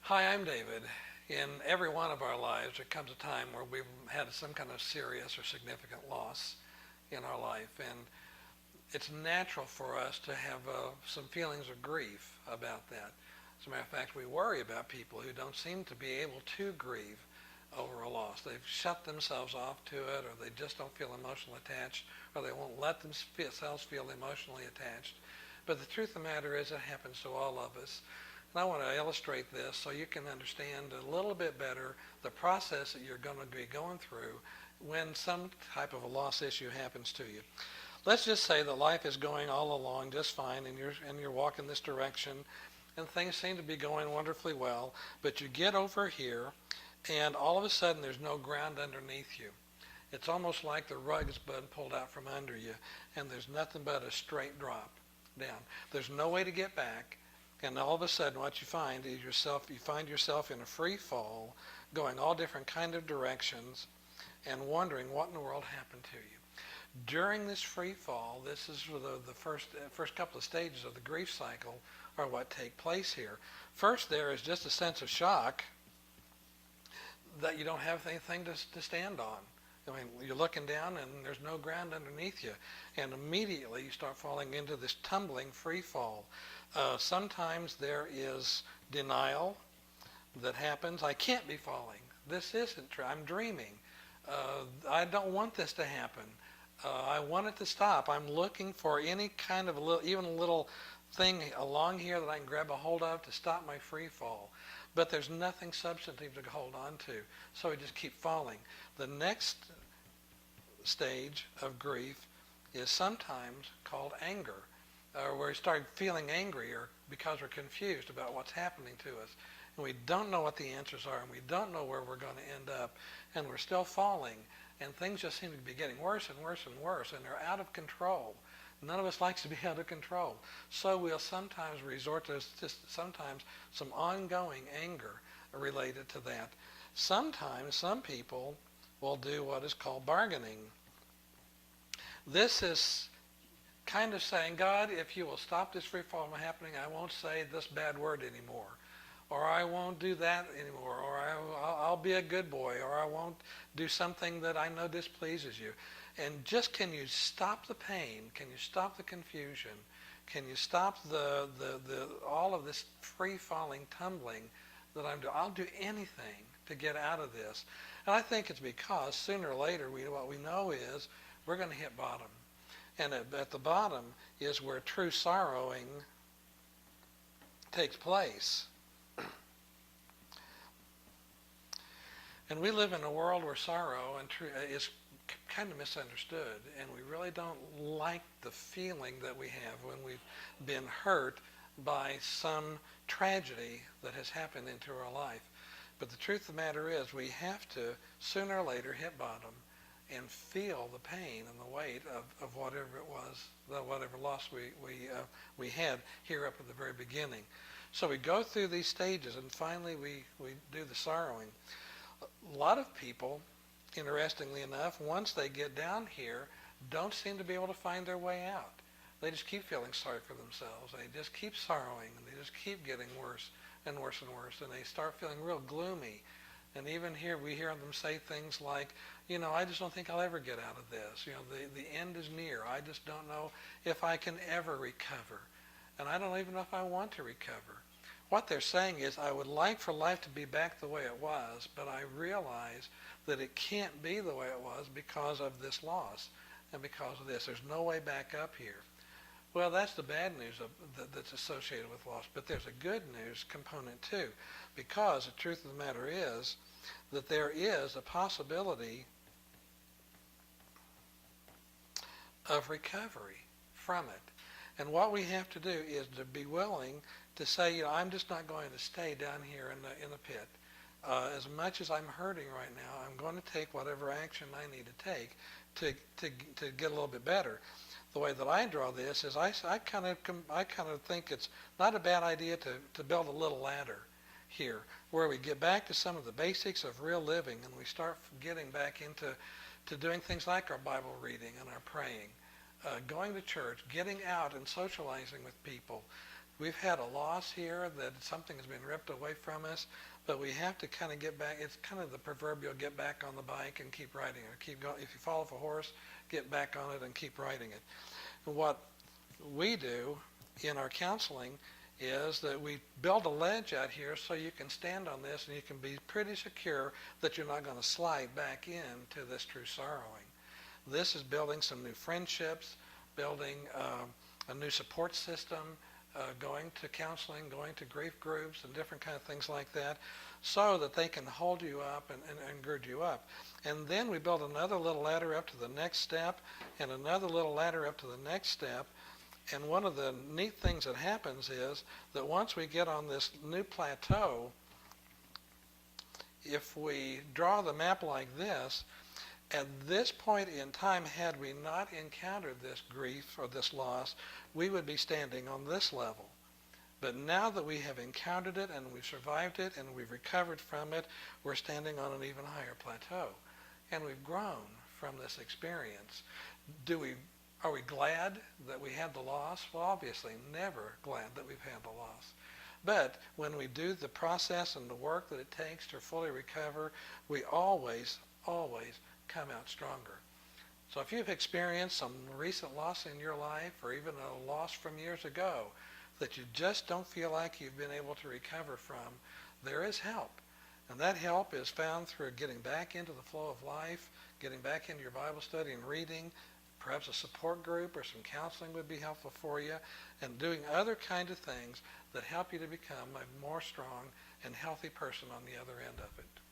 Hi, I'm David. In every one of our lives, there comes a time where we've had some kind of serious or significant loss in our life. And it's natural for us to have some feelings of grief about that. As a matter of fact, we worry about people who don't seem to be able to grieve over a loss. They've shut themselves off to it, or they just don't feel emotionally attached, or they won't let themselves feel emotionally attached. But the truth of the matter is it happens to all of us. And I want to illustrate this so you can understand a little bit better the process that you're going to be going through when some type of a loss issue happens to you. Let's just say that life is going all along just fine and you're walking this direction and things seem to be going wonderfully well, but you get over here and all of a sudden there's no ground underneath you. It's almost like the rug's been pulled out from under you and there's nothing but a straight drop down. There's no way to get back. And all of a sudden what you find is you find yourself in a free fall, going all different kind of directions and wondering what in the world happened to you. During this free fall, this is the first couple of stages of the grief cycle are what take place here. First, there is just a sense of shock that you don't have anything to stand on. I mean, you're looking down and there's no ground underneath you. And immediately you start falling into this tumbling free fall. Sometimes there is denial that happens. I can't be falling. This isn't true. I'm dreaming. I don't want this to happen. I want it to stop. I'm looking for any kind of even a little thing along here that I can grab a hold of to stop my free fall. But there's nothing substantive to hold on to. So we just keep falling. The next stage of grief is sometimes called anger, where we start feeling angry or because we're confused about what's happening to us. And we don't know what the answers are, and we don't know where we're going to end up, and we're still falling, and things just seem to be getting worse and worse and worse, and they're out of control. None of us likes to be out of control. So we'll sometimes resort to just sometimes some ongoing anger related to that. Sometimes some people will do what is called bargaining. This is kind of saying, God, if you will stop this free fall from happening, I won't say this bad word anymore. Or I won't do that anymore. Or I'll be a good boy. Or I won't do something that I know displeases you. And just can you stop the pain? Can you stop the confusion? Can you stop the all of this free-falling tumbling that I'm doing? I'll do anything to get out of this. And I think it's because sooner or later what we know is we're going to hit bottom. And at the bottom is where true sorrowing takes place. And we live in a world where sorrow is kind of misunderstood, and we really don't like the feeling that we have when we've been hurt by some tragedy that has happened into our life. But the truth of the matter is we have to sooner or later hit bottom and feel the pain and the weight of whatever it was, whatever loss we had here up at the very beginning. So we go through these stages, and finally we do the sorrowing. A lot of people, interestingly enough, once they get down here, don't seem to be able to find their way out. They just keep feeling sorry for themselves. They just keep sorrowing, and they just keep getting worse and worse and worse, and they start feeling real gloomy. And even here, we hear them say things like, I just don't think I'll ever get out of this. The end is near. I just don't know if I can ever recover. And I don't even know if I want to recover. What they're saying is, I would like for life to be back the way it was, but I realize that it can't be the way it was because of this loss and because of this. There's no way back up here. Well, that's the bad news that's associated with loss, but there's a good news component too, because the truth of the matter is that there is a possibility of recovery from it. And what we have to do is to be willing to say, I'm just not going to stay down here in the pit. As much as I'm hurting right now, I'm going to take whatever action I need to take to get a little bit better. The way that I draw this is I kind of think it's not a bad idea to build a little ladder here, where we get back to some of the basics of real living, and we start getting back into doing things like our Bible reading and our praying, going to church, getting out and socializing with people, we've had a loss here, that something has been ripped away from us, but we have to kind of get back. It's kind of the proverbial get back on the bike and keep riding it. Keep going. If you fall off a horse, get back on it and keep riding it. And what we do in our counseling is that we build a ledge out here so you can stand on this and you can be pretty secure that you're not going to slide back into this true sorrowing. This is building some new friendships, building a new support system, going to counseling, going to grief groups and different kind of things like that, so that they can hold you up and gird you up. And then we build another little ladder up to the next step and another little ladder up to the next step. And one of the neat things that happens is that once we get on this new plateau, if we draw the map like this, at this point in time, had we not encountered this grief or this loss, we would be standing on this level. But now that we have encountered it and we've survived it and we've recovered from it, we're standing on an even higher plateau. And we've grown from this experience. Are we glad that we had the loss? Well, obviously, never glad that we've had the loss. But when we do the process and the work that it takes to fully recover, we always, always come out stronger. So if you've experienced some recent loss in your life or even a loss from years ago that you just don't feel like you've been able to recover from, there is help. And that help is found through getting back into the flow of life, getting back into your Bible study and reading. Perhaps a support group or some counseling would be helpful for you, and doing other kind of things that help you to become a more strong and healthy person on the other end of it.